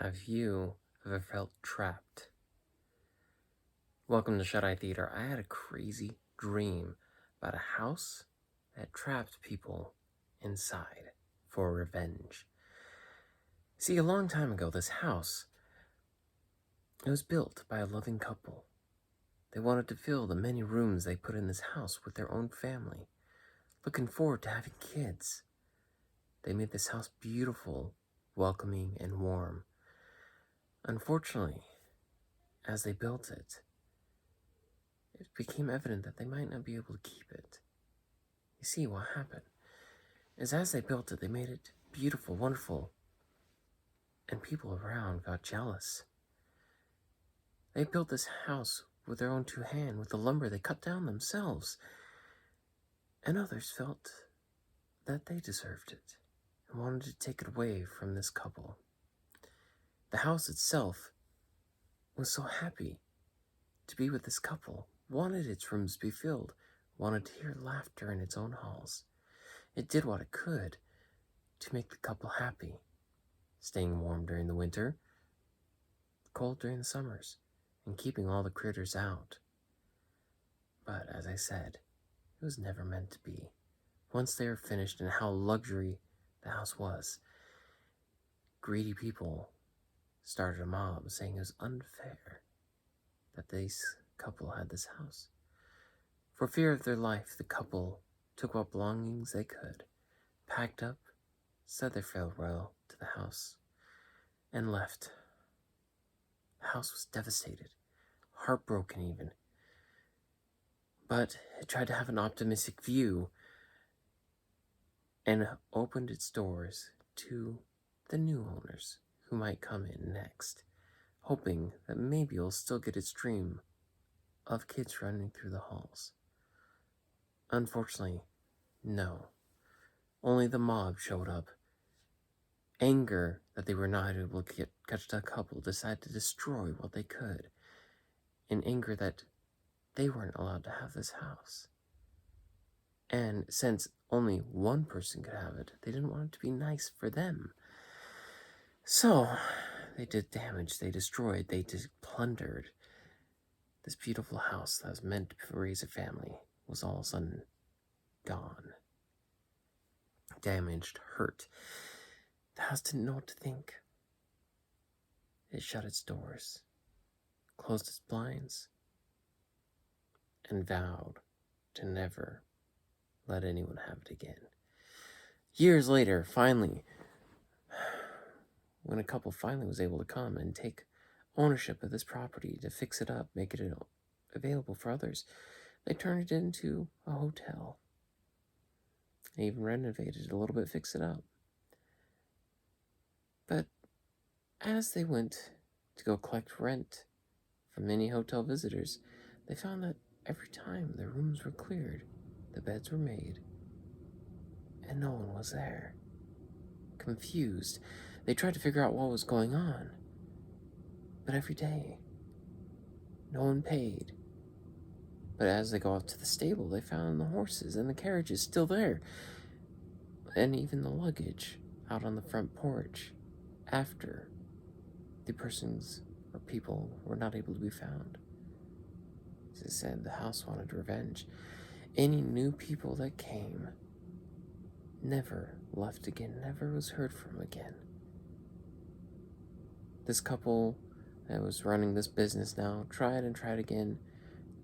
Have you ever felt trapped? Welcome to Shut Eye Theater. I had a crazy dream about a house that trapped people inside for revenge. See, a long time ago, this house, it was built by a loving couple. They wanted to fill the many rooms they put in this house with their own family, looking forward to having kids. They made this house beautiful, welcoming, and warm. Unfortunately, as they built it became evident that they might not be able to keep it. You see, what happened is as they built it, they made it beautiful, wonderful, and people around got jealous. They built this house with their own two hands, with the lumber they cut down themselves, and others felt that they deserved it and wanted to take it away from this couple. The house itself was so happy to be with this couple, wanted its rooms to be filled, wanted to hear laughter in its own halls. It did what it could to make the couple happy, staying warm during the winter, cold during the summers, and keeping all the critters out. But as I said, it was never meant to be. Once they were finished and how luxury the house was, greedy people started a mob saying it was unfair that this couple had this house. For fear of their life, the couple took what belongings they could, packed up, said their farewell to the house, and left. The house was devastated, heartbroken even. But it tried to have an optimistic view and opened its doors to the new owners who might come in next, hoping that maybe it'll still get its dream of kids running through the halls. Unfortunately, no. Only the mob showed up. Anger that they were not able to catch the couple decided to destroy what they could. In anger that they weren't allowed to have this house. And since only one person could have it, they didn't want it to be nice for them. So, they did damage, they destroyed, they plundered. This beautiful house that was meant to raise a family was all of a sudden gone. Damaged, hurt. The house didn't know what to think. It shut its doors, closed its blinds, and vowed to never let anyone have it again. Years later, finally, when a couple finally was able to come and take ownership of this property to fix it up, make it available for others, they turned it into a hotel. They even renovated it a little bit, fixed it up. But as they went to go collect rent from many hotel visitors, they found that every time their rooms were cleared, the beds were made, and no one was there. Confused, they tried to figure out what was going on. But every day, no one paid. But as they go out to the stable, they found the horses and the carriages still there, and even the luggage out on the front porch after the persons or people were not able to be found. As I said, the house wanted revenge. Any new people that came never left again, never was heard from again. This couple that was running this business now tried and tried again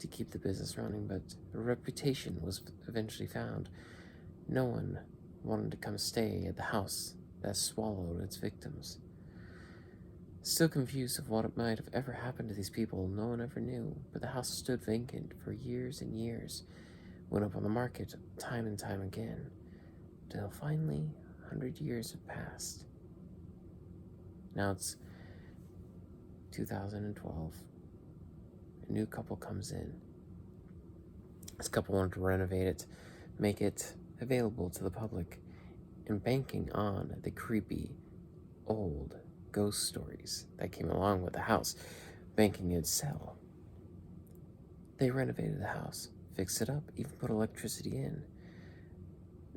to keep the business running, but a reputation was eventually found. No one wanted to come stay at the house that swallowed its victims. Still confused of what might have ever happened to these people, no one ever knew, but the house stood vacant for years and years, went up on the market time and time again, till finally 100 years have passed. Now it's 2012. A new couple comes in. This couple wanted to renovate it, make it available to the public, and banking on the creepy, old ghost stories that came along with the house, banking it'd sell. They renovated the house, fixed it up, even put electricity in.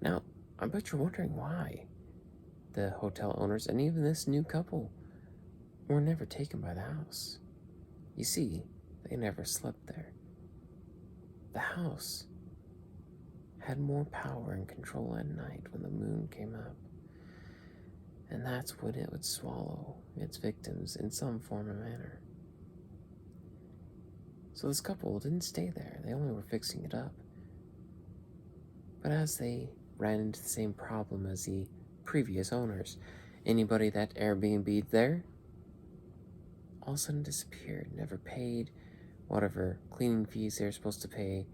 Now, I bet you're wondering why the hotel owners and even this new couple were never taken by the house. You see, they never slept there. The house had more power and control at night when the moon came up, and that's when it would swallow its victims in some form or manner. So this couple didn't stay there, they only were fixing it up. But as they ran into the same problem as the previous owners, anybody that Airbnb'd there all of a sudden disappeared, never paid whatever cleaning fees they were supposed to pay,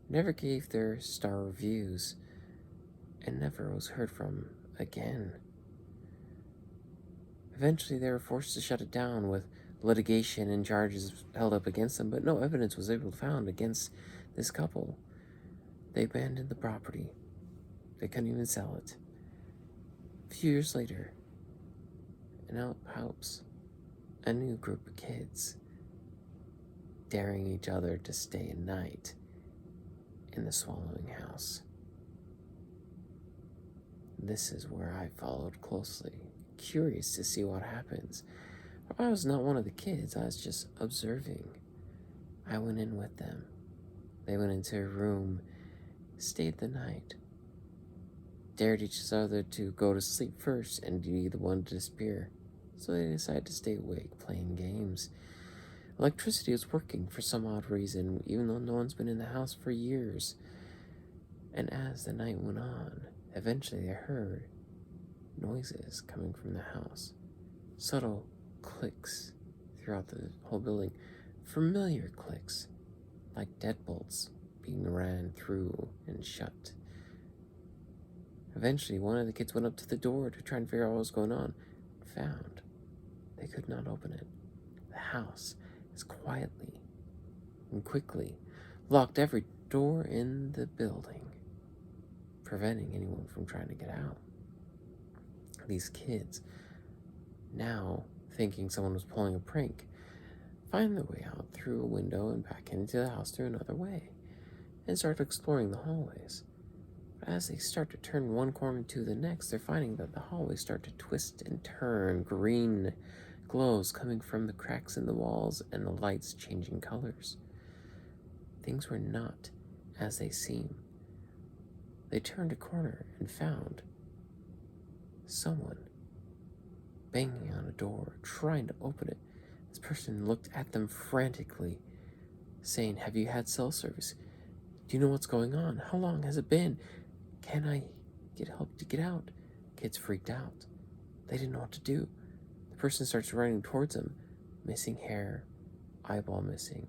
never gave their star reviews, and never was heard from again. Eventually, they were forced to shut it down with litigation and charges held up against them, but no evidence was able to be found against this couple. They abandoned the property. They couldn't even sell it. A few years later, and out pops a new group of kids, daring each other to stay a night in the swallowing house. This is where I followed closely, curious to see what happens. I was not one of the kids, I was just observing. I went in with them. They went into a room, stayed the night, dared each other to go to sleep first and be the one to disappear. So they decided to stay awake, playing games. Electricity was working for some odd reason, even though no one's been in the house for years. And as the night went on, eventually they heard noises coming from the house. Subtle clicks throughout the whole building. Familiar clicks, like deadbolts being ran through and shut. Eventually, one of the kids went up to the door to try and figure out what was going on. Found they could not open it. The house is quietly and quickly locked every door in the building, preventing anyone from trying to get out. These kids, now thinking someone was pulling a prank, find their way out through a window and back into the house through another way, and start exploring the hallways. But as they start to turn one corner to the next, they're finding that the hallways start to twist and turn, green glows coming from the cracks in the walls and the lights changing colors. Things were not as they seem. They turned a corner and found someone banging on a door, trying to open it. This person looked at them frantically, saying, "Have you had cell service? Do you know what's going on? How long has it been? Can I get help to get out?" Kids freaked out. They didn't know what to do. The person starts running towards them, missing hair, eyeball missing.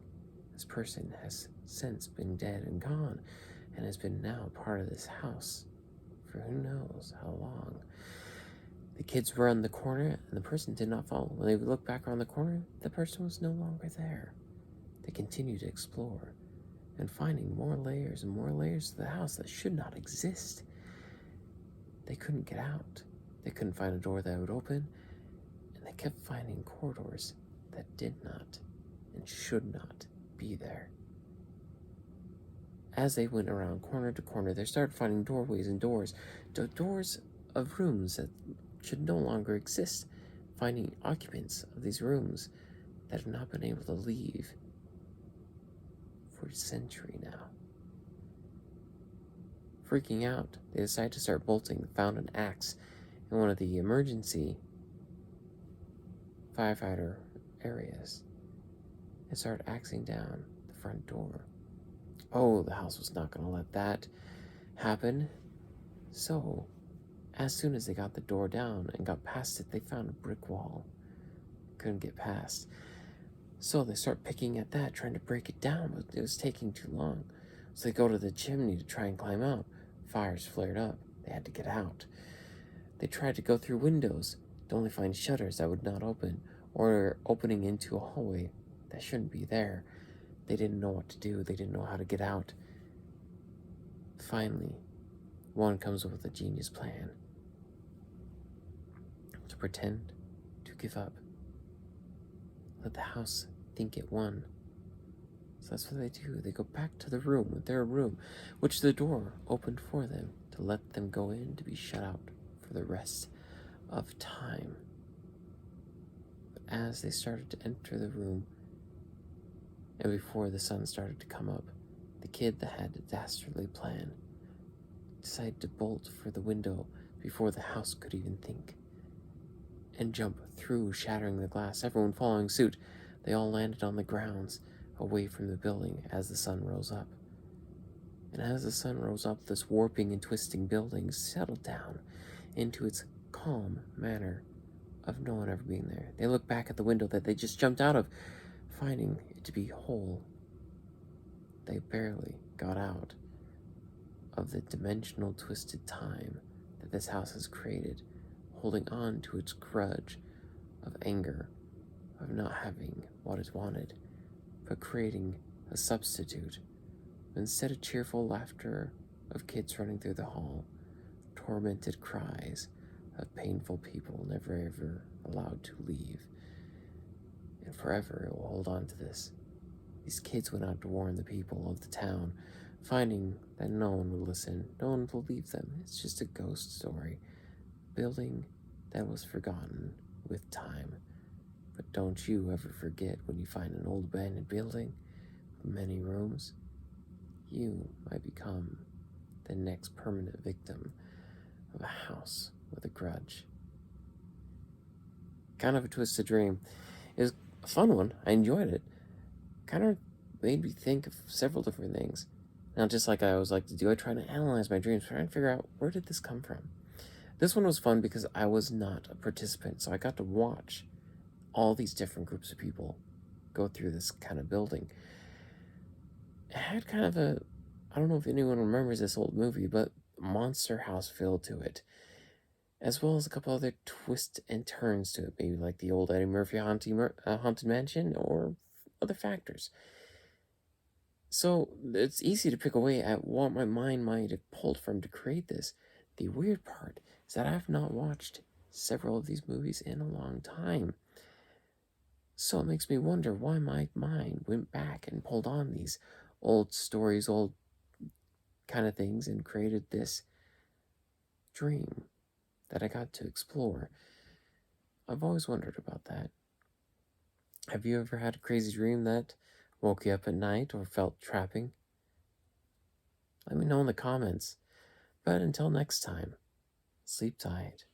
This person has since been dead and gone, and has been now part of this house for who knows how long. The kids were on the corner, and the person did not follow. When they looked back around the corner, the person was no longer there. They continued to explore, and finding more layers and more layers to the house that should not exist. They couldn't get out. They couldn't find a door that would open, and they kept finding corridors that did not and should not be there. As they went around corner to corner, they started finding doorways and doors of rooms that should no longer exist, finding occupants of these rooms that have not been able to leave for a century now. Freaking out, they decided to start bolting, found an axe in one of the emergency firefighter areas, and started axing down the front door. Oh, the house was not going to let that happen. So, as soon as they got the door down and got past it, they found a brick wall. Couldn't get past. So they start picking at that, trying to break it down, but it was taking too long. So they go to the chimney to try and climb out. Fires flared up. They had to get out. They tried to go through windows to only find shutters that would not open, or opening into a hallway that shouldn't be there. They didn't know what to do. They didn't know how to get out. Finally, one comes up with a genius plan to pretend to give up. Let the house think it won. So that's what they do. They go back to their room, which the door opened for them to let them go in to be shut out for the rest of time. But as they started to enter the room, and before the sun started to come up, the kid that had a dastardly plan decided to bolt for the window before the house could even think, and jump through, shattering the glass, everyone following suit. They all landed on the grounds, away from the building as the sun rose up. And as the sun rose up, this warping and twisting building settled down into its calm manner of no one ever being there. They looked back at the window that they just jumped out of, finding it to be whole. They barely got out of the dimensional twisted time that this house has created, holding on to its grudge of anger, of not having what it wanted, but creating a substitute. Instead of cheerful laughter of kids running through the hall, tormented cries of painful people never ever allowed to leave. And forever it will hold on to this. These kids went out to warn the people of the town, finding that no one would listen, no one would believe them. It's just a ghost story, building that was forgotten with time. But don't you ever forget, when you find an old abandoned building with many rooms, you might become the next permanent victim of a house with a grudge. Kind of a twisted dream. It was a fun one. I enjoyed it. Kind of made me think of several different things. Now, just like I always like to do, I try to analyze my dreams, trying to figure out, where did this come from? This one was fun because I was not a participant, so I got to watch all these different groups of people go through this kind of building. It had kind of a, I don't know if anyone remembers this old movie, but monster house feel to it, as well as a couple other twists and turns to it, maybe like the old Eddie Murphy Haunted Mansion or other factors. So it's easy to pick away at what my mind might have pulled from to create this. The weird part is that I've not watched several of these movies in a long time. So it makes me wonder why my mind went back and pulled on these old stories, old kind of things, and created this dream that I got to explore. I've always wondered about that. Have you ever had a crazy dream that woke you up at night or felt trapping? Let me know in the comments. But until next time, sleep tight.